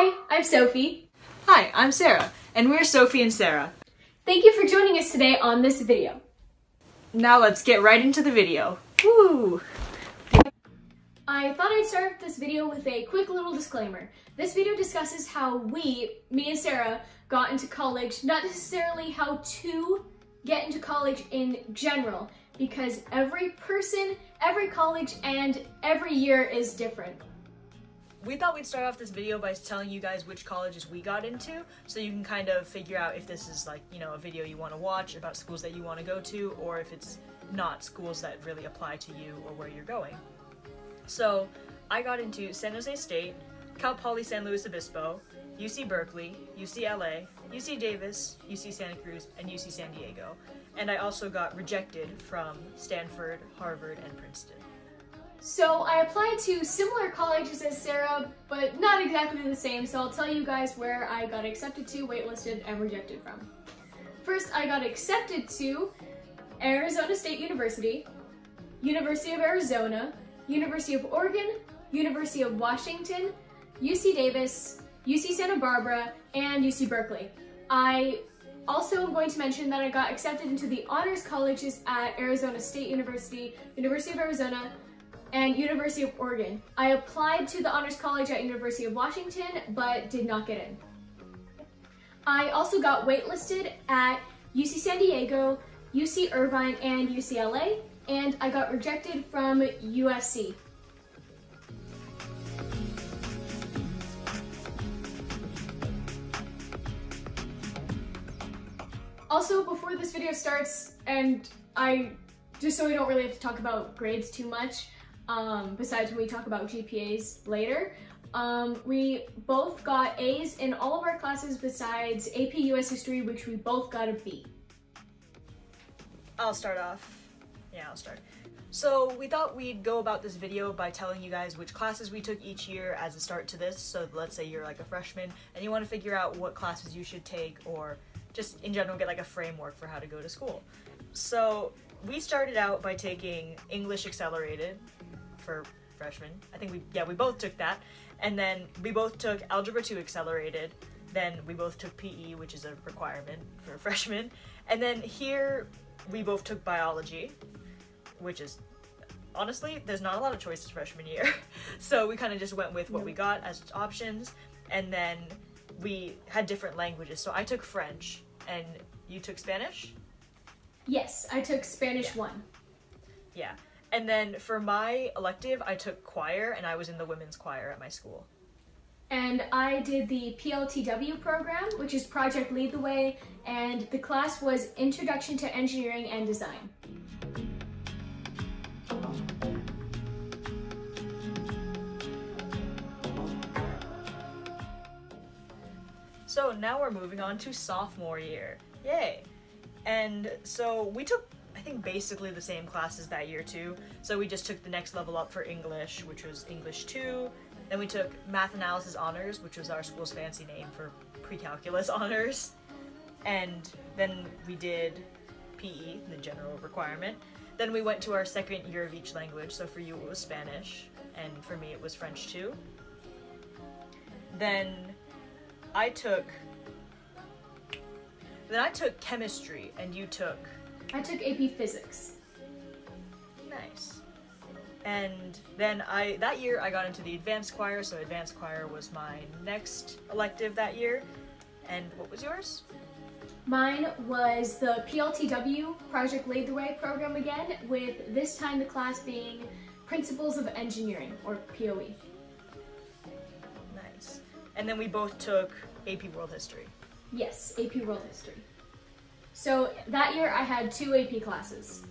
Hi, I'm Sophie. Hi, I'm Sarah, and we're Sophie and Sarah. Thank you for joining us today on this video. Now let's get right into the video. Woo! I thought I'd start this video with a quick little disclaimer. This video discusses how me and Sarah, got into college, not necessarily how to get into college in general, because every person, every college, and every year is different. We thought we'd start off this video by telling you guys which colleges we got into, so you can kind of figure out if this is like, a video you want to watch about schools that you want to go to, or if it's not schools that really apply to you or where you're going. So, I got into San Jose State, Cal Poly San Luis Obispo, UC Berkeley, UCLA, UC Davis, UC Santa Cruz, and UC San Diego. And I also got rejected from Stanford, Harvard, and Princeton. So I applied to similar colleges as Sarah, but not exactly the same, so I'll tell you guys where I got accepted to, waitlisted, and rejected from. First, I got accepted to Arizona State University, University of Arizona, University of Oregon, University of Washington, UC Davis, UC Santa Barbara, and UC Berkeley. I also am going to mention that I got accepted into the honors colleges at Arizona State University, University of Arizona, and University of Oregon. I applied to the honors college at University of Washington, but did not get in. I also got waitlisted at UC San Diego, UC Irvine, and UCLA, and I got rejected from USC. Also, before this video starts, and just so we don't really have to talk about grades too much, besides when we talk about GPAs later, we both got A's in all of our classes besides AP US History, which we both got a B. I'll start off. Yeah, I'll start. So we thought we'd go about this video by telling you guys which classes we took each year as a start to this. So let's say you're like a freshman and you want to figure out what classes you should take, or just in general get like a framework for how to go to school. So we started out by taking English Accelerated for freshmen. I think we both took that. And then we both took Algebra 2 Accelerated. Then we both took PE, which is a requirement for freshmen. And then here we both took Biology, which is, honestly, there's not a lot of choices freshman year. So we kind of just went with what we got as options. And then we had different languages. So I took French, and you took Spanish? Yes, I took Spanish 1. Yeah. And then for my elective, I took choir, and I was in the women's choir at my school. And I did the PLTW program, which is Project Lead the Way, and the class was Introduction to Engineering and Design. So now we're moving on to sophomore year. Yay! And so we took, I think, basically the same classes that year too. So we just took the next level up for English, which was English 2. Then we took Math Analysis Honors, which was our school's fancy name for pre-calculus honors. And then we did PE, the general requirement. Then we went to our second year of each language. So for you it was Spanish, and for me it was French 2. Then I took chemistry, and you took? I took AP Physics. Nice. And then that year I got into the advanced choir, so advanced choir was my next elective that year. And what was yours? Mine was the PLTW, Project Lead the Way program again, with this time the class being Principles of Engineering, or POE. Nice. And then we both took AP World History. Yes, AP World History. So that year I had 2 AP classes.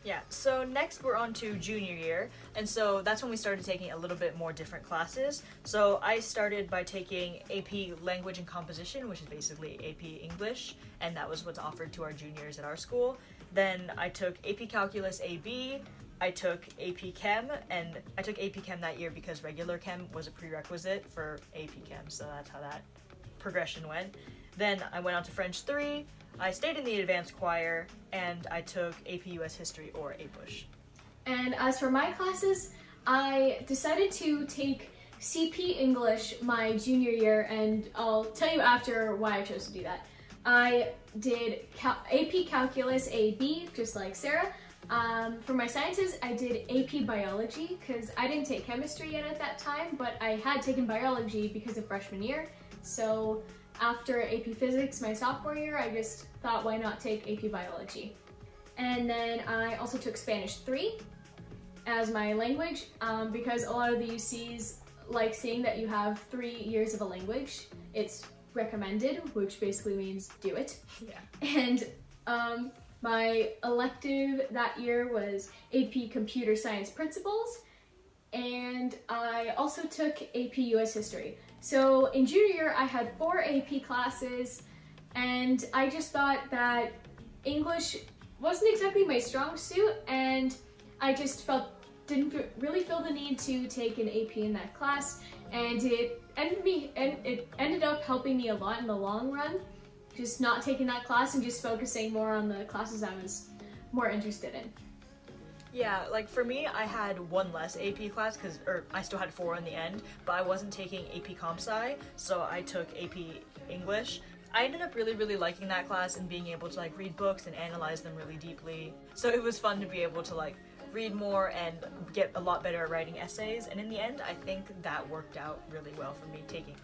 Yeah, so next we're on to junior year, and so that's when we started taking a little bit more different classes. So I started by taking AP Language and Composition, which is basically AP English, and that was what's offered to our juniors at our school. Then I took AP Calculus AB, I took AP Chem, and I took AP Chem that year because regular Chem was a prerequisite for AP Chem, so that's how that progression went. Then I went on to French 3, I stayed in the advanced choir, and I took AP US History or APUSH. And as for my classes, I decided to take CP English my junior year, and I'll tell you after why I chose to do that. I did AP Calculus AB, just like Sarah. For my sciences, I did AP Biology because I didn't take chemistry yet at that time, but I had taken biology because of freshman year. So after AP Physics my sophomore year, I just thought, why not take AP Biology? And then I also took Spanish 3 as my language because a lot of the UCs like seeing that you have 3 years of a language. It's recommended, which basically means do it. Yeah. And my elective that year was AP Computer Science Principles, and I also took AP US History. So in junior year, I had 4 AP classes, and I just thought that English wasn't exactly my strong suit, and I just didn't really feel the need to take an AP in that class, and it ended up helping me a lot in the long run, just not taking that class and just focusing more on the classes I was more interested in. Yeah, like for me, I had 1 less AP class or I still had 4 in the end, but I wasn't taking AP Comp Sci, so I took AP English. I ended up really liking that class and being able to like read books and analyze them really deeply. So it was fun to be able to like read more and get a lot better at writing essays, and in the end I think that worked out really well for me taking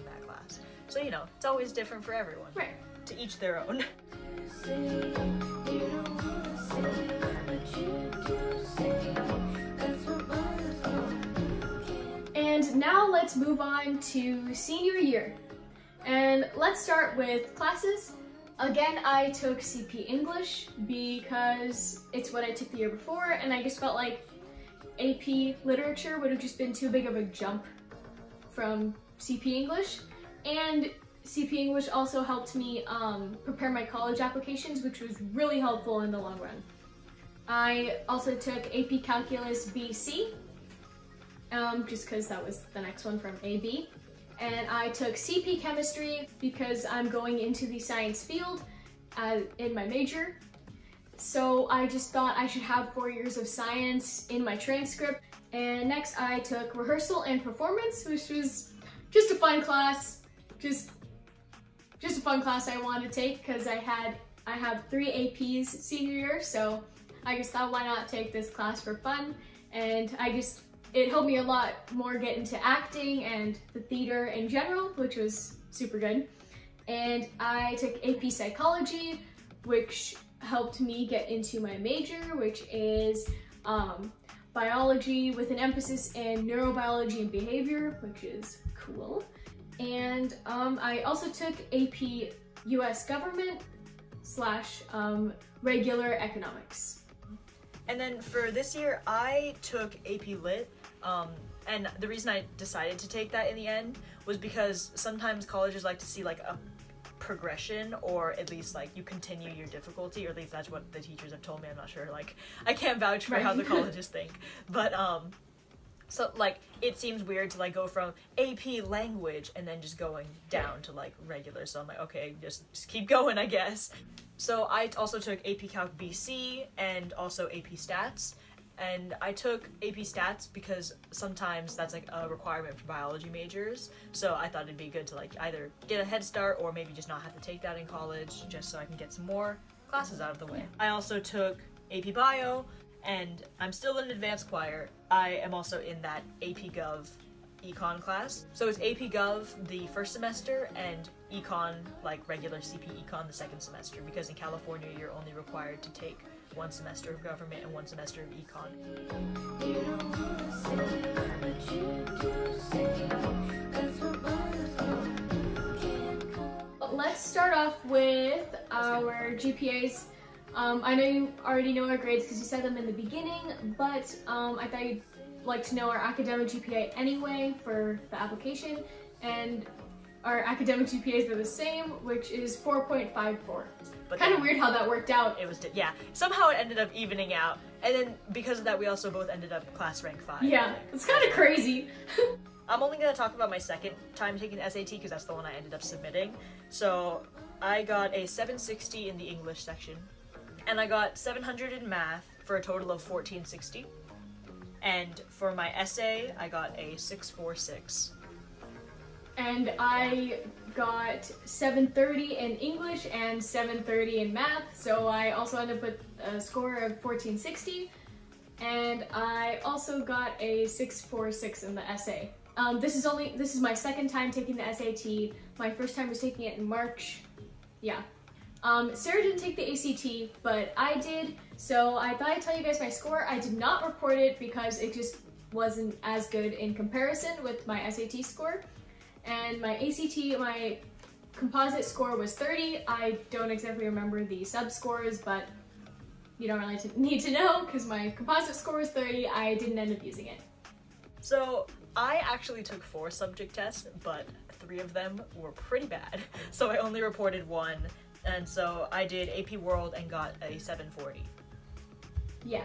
that class. So you know, it's always different for everyone. Right. To each their own. And now let's move on to senior year. And let's start with classes. Again, I took CP English because it's what I took the year before, and I just felt like AP Literature would have just been too big of a jump from CP English. And CP English also helped me prepare my college applications, which was really helpful in the long run. I also took AP Calculus BC, just because that was the next one from AB. And I took CP Chemistry because I'm going into the science field in my major. So I just thought I should have 4 years of science in my transcript. And next I took Rehearsal and Performance, which was just a fun class. Just a fun class I wanted to take because I have 3 APs senior year, so I just thought, why not take this class for fun? And it helped me a lot more get into acting and the theater in general, which was super good. And I took AP Psychology, which helped me get into my major, which is biology with an emphasis in neurobiology and behavior, which is cool. And I also took AP US Government / regular economics. And then for this year, I took AP Lit, and the reason I decided to take that in the end was because sometimes colleges like to see like a progression, or at least like you continue your difficulty, or at least that's what the teachers have told me. I'm not sure, like I can't vouch for how the colleges think, but so like it seems weird to like go from AP language and then just going down to like regular, so I'm like, okay, just keep going, I guess. So I also took AP Calc BC and also AP Stats, and I took AP Stats because sometimes that's like a requirement for biology majors, so I thought it'd be good to like either get a head start or maybe just not have to take that in college, just so I can get some more classes out of the way. I also took AP Bio, and I'm still in advanced choir. I am also in that AP Gov Econ class. So it's AP Gov the first semester and Econ, like regular CP Econ, the second semester, because in California you're only required to take 1 semester of government and 1 semester of Econ. Let's start off with our GPAs. I know you already know our grades because you said them in the beginning, but I thought you'd like to know our academic GPA anyway for the application, and our academic GPAs are the same, which is 4.54. But kind of weird how that worked out. It was, yeah, somehow it ended up evening out, and then because of that we also both ended up class rank 5. Yeah, it's kind of crazy. I'm only going to talk about my second time taking the SAT because that's the one I ended up submitting. So I got a 760 in the English section, and I got 700 in math for a total of 1460. And for my essay, I got a 646. And I got 730 in English and 730 in math, so I also ended up with a score of 1460. And I also got a 646 in the essay. This is my second time taking the SAT. My first time was taking it in March. Yeah. Sarah didn't take the ACT, but I did, so I thought I'd tell you guys my score. I did not report it because it just wasn't as good in comparison with my SAT score. And my ACT, my composite score was 30. I don't exactly remember the sub scores, but you don't really need to know because my composite score was 30. I didn't end up using it. So I actually took 4 subject tests, but 3 of them were pretty bad. So I only reported 1, and so I did AP World and got a 740. Yeah,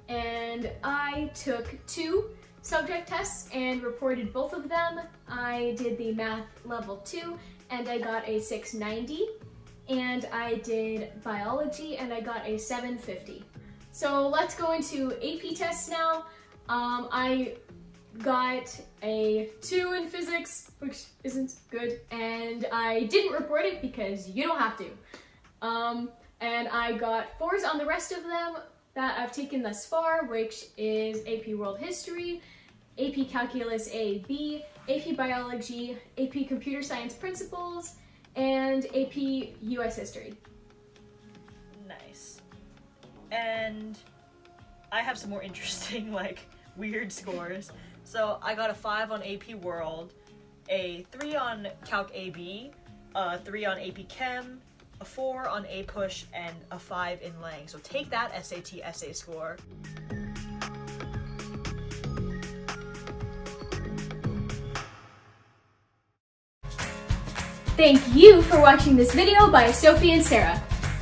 and I took 2 subject tests and reported both of them. I did the math level 2 and I got a 690, and I did biology and I got a 750. So let's go into AP tests now. I got a 2 in physics, which isn't good, and I didn't report it because you don't have to. And I got 4s on the rest of them that I've taken thus far, which is AP World History, AP Calculus A-B, AP Biology, AP Computer Science Principles, and AP US History. Nice. And I have some more interesting, like, weird scores. So I got a 5 on AP World, a 3 on Calc AB, a 3 on AP Chem, a 4 on A Push, and a 5 in Lang. So take that SAT essay score. Thank you for watching this video by Sophie and Sarah.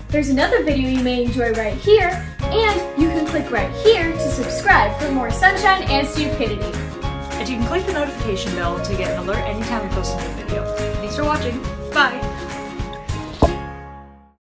There's another video you may enjoy right here, and you can click right here to subscribe for more sunshine and stupidity. And you can click the notification bell to get an alert anytime we post a new video. Thanks for watching. Bye!